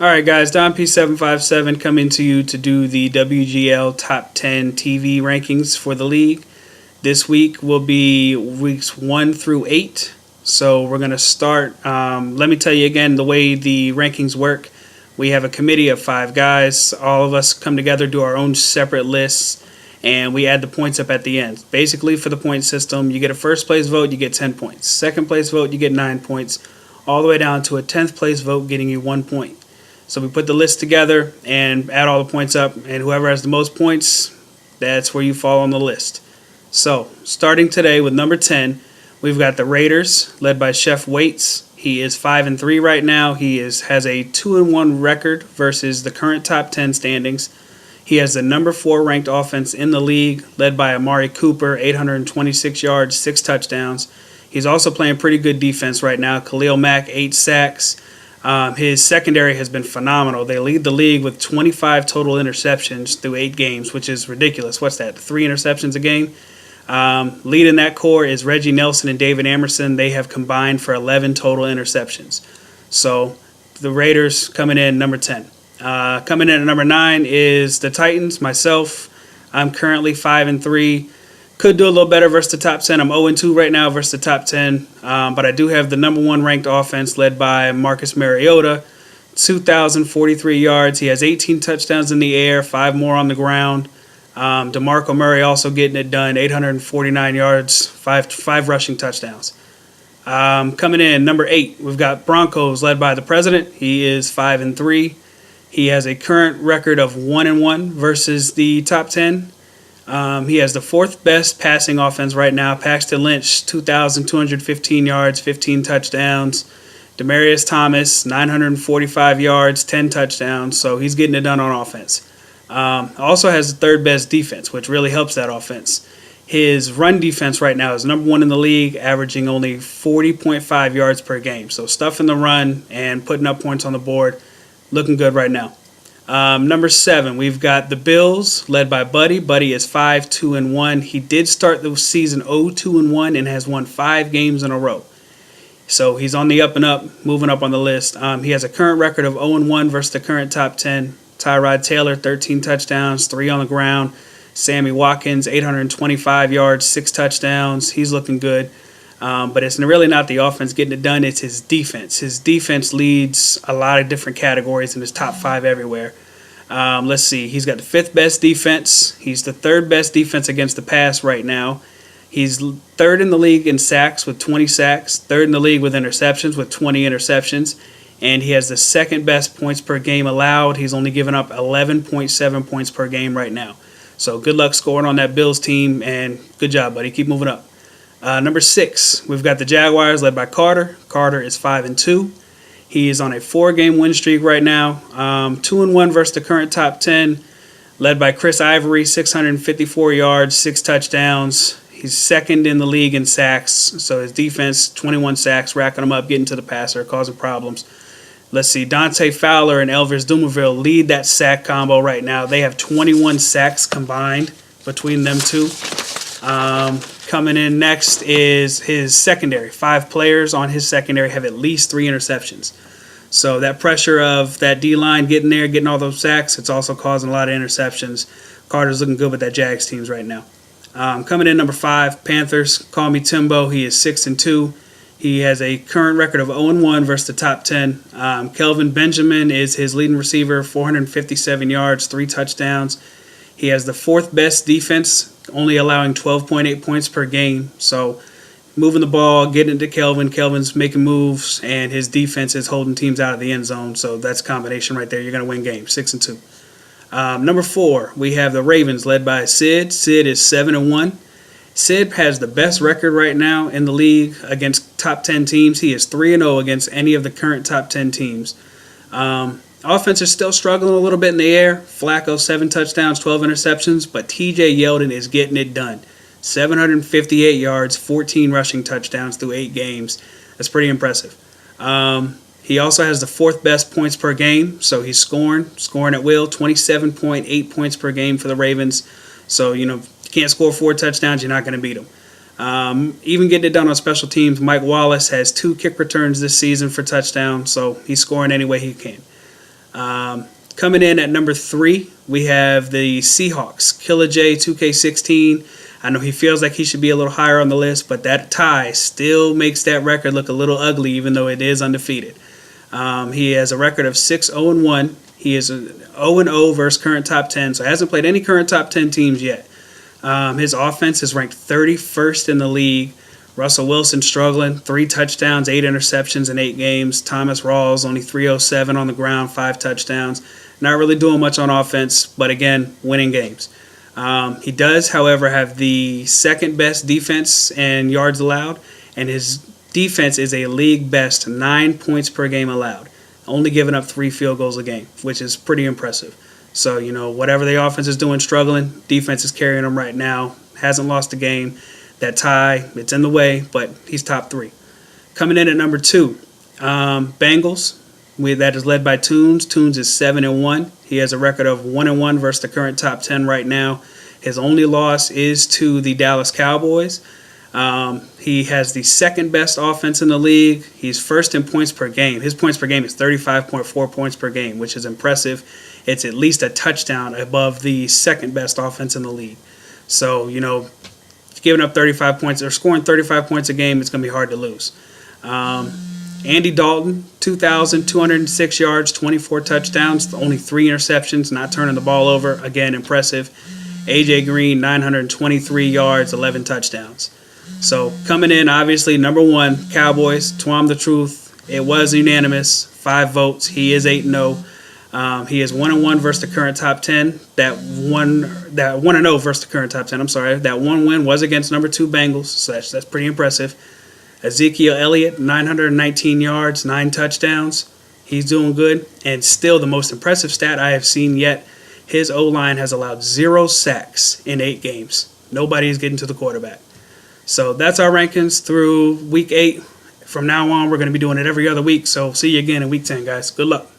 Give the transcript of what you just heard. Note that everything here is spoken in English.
Alright guys, Don P757 coming to you to do the WGL Top 10 TV rankings for the league. This week will be weeks 1 through 8. So we're going to start, let me tell you again the way the rankings work. We have a committee of 5 guys. All of us come together, do our own separate lists, and we add the points up at the end. Basically, for the point system, you get a first place vote, you get 10 points. Second place vote, you get 9 points, all the way down to a 10th place vote getting you 1 point. So we put the list together and add all the points up, and whoever has the most points, that's where you fall on the list. So, starting today with number 10, we've got the Raiders, led by Chef Waits. He is 5-3 right now. He has a 2-1 record versus the current top 10 standings. He has the number 4 ranked offense in the league, led by Amari Cooper, 826 yards, 6 touchdowns. He's also playing pretty good defense right now. Khalil Mack, 8 sacks. His secondary has been phenomenal. They lead the league with 25 total interceptions through 8 games, which is ridiculous. What's that, 3 interceptions a game? Leading that core is Reggie Nelson and David Amerson. They have combined for 11 total interceptions. So the Raiders coming in number 10. Coming in at number 9 is the Titans, myself. I'm currently 5-3. Could do a little better versus the top 10. I'm 0-2 right now versus the top 10. But I do have the number 1 ranked offense led by Marcus Mariota. 2,043 yards. He has 18 touchdowns in the air, 5 more on the ground. DeMarco Murray also getting it done. 849 yards, 5 rushing touchdowns. Coming in, number 8, we've got Broncos led by the president. He is 5-3. He has a current record of 1-1 versus the top 10. He has the 4th best passing offense right now. Paxton Lynch, 2,215 yards, 15 touchdowns. Demaryius Thomas, 945 yards, 10 touchdowns. So he's getting it done on offense. Also has the 3rd best defense, which really helps that offense. His run defense right now is number 1 in the league, averaging only 40.5 yards per game. So stuffing the run and putting up points on the board, looking good right now. Number 7, we've got the Bills, led by Buddy. Buddy is 5-2-1. He did start the season 0-2-1 and has won 5 games in a row. So he's on the up and up, moving up on the list. He has a current record of 0-1 versus the current top 10. Tyrod Taylor, 13 touchdowns, 3 on the ground. Sammy Watkins, 825 yards, 6 touchdowns. He's looking good. But it's really not the offense getting it done. It's his defense. His defense leads a lot of different categories in his top 5 everywhere. Let's see. He's got the 5th best defense. He's the 3rd best defense against the pass right now. He's 3rd in the league in sacks with 20 sacks. 3rd in the league with interceptions with 20 interceptions. And he has the 2nd best points per game allowed. He's only given up 11.7 points per game right now. So good luck scoring on that Bills team, and good job, buddy. Keep moving up. Number 6, we've got the Jaguars led by Carter. Carter is 5-2. He is on a 4-game win streak right now. 2-1 versus the current top 10, led by Chris Ivory, 654 yards, 6 touchdowns. He's 2nd in the league in sacks. So his defense, 21 sacks, racking them up, getting to the passer, causing problems. Let's see, Dante Fowler and Elvis Dumerville lead that sack combo right now. They have 21 sacks combined between them two. Coming in next is his secondary. 5 players on his secondary have at least 3 interceptions. So that pressure of that D-line getting there, getting all those sacks, it's also causing a lot of interceptions. Carter's looking good with that Jags teams right now. Coming in number 5, Panthers. Call me Timbo. He is 6-2. He has a current record of 0-1 versus the top 10. Kelvin Benjamin is his leading receiver, 457 yards, 3 touchdowns. He has the 4th best defense, only allowing 12.8 points per game. So moving the ball, getting it to Kelvin. Kelvin's making moves, and his defense is holding teams out of the end zone. So that's a combination right there. You're going to win games, 6-2. Number 4, we have the Ravens led by Sid. Sid is 7-1. Sid has the best record right now in the league against top 10 teams. He is 3-0 against any of the current top 10 teams. Offense is still struggling a little bit in the air. Flacco, 7 touchdowns, 12 interceptions, but TJ Yeldon is getting it done. 758 yards, 14 rushing touchdowns through 8 games. That's pretty impressive. He also has the 4th best points per game, so he's scoring at will, 27.8 points per game for the Ravens. So, if you can't score 4 touchdowns, you're not going to beat them. Even getting it done on special teams, Mike Wallace has 2 kick returns this season for touchdowns, so he's scoring any way he can. Coming in at number 3, we have the Seahawks. Killer J 2K16. I know he feels like he should be a little higher on the list, but that tie still makes that record look a little ugly, even though it is undefeated. He has a record of 6-0-1. He is 0-0 versus current top 10, so hasn't played any current top 10 teams yet. His offense is ranked 31st in the league. Russell Wilson struggling, 3 touchdowns, 8 interceptions in 8 games. Thomas Rawls only 307 on the ground, 5 touchdowns. Not really doing much on offense, but again, winning games. He does, however, have the second best defense and yards allowed, and his defense is a league best 9 points per game allowed, only giving up 3 field goals a game, which is pretty impressive. So, whatever the offense is doing struggling, defense is carrying them right now. Hasn't lost a game. That tie, it's in the way, but he's top 3. Coming in at number 2, Bengals. That is led by Tunes. Tunes is 7-1. He has a record of 1-1 versus the current top 10 right now. His only loss is to the Dallas Cowboys. He has the second best offense in the league. He's first in points per game. His points per game is 35.4 points per game, which is impressive. It's at least a touchdown above the second best offense in the league. So, giving up 35 points or scoring 35 points a game, it's going to be hard to lose. Andy Dalton, 2,206 yards, 24 touchdowns, only 3 interceptions, not turning the ball over. Again, impressive. AJ Green, 923 yards, 11 touchdowns. So coming in, obviously, number 1, Cowboys. Twam the truth. It was unanimous, 5 votes. He is 8-0. He is 1-1 versus the current top 10. That 1-0 versus the current top 10. I'm sorry. That one win was against number 2 Bengals. So that's pretty impressive. Ezekiel Elliott, 919 yards, 9 touchdowns. He's doing good. And still the most impressive stat I have seen yet, his O-line has allowed 0 sacks in 8 games. Nobody is getting to the quarterback. So that's our rankings through week 8. From now on, we're going to be doing it every other week. So see you again in week 10, guys. Good luck.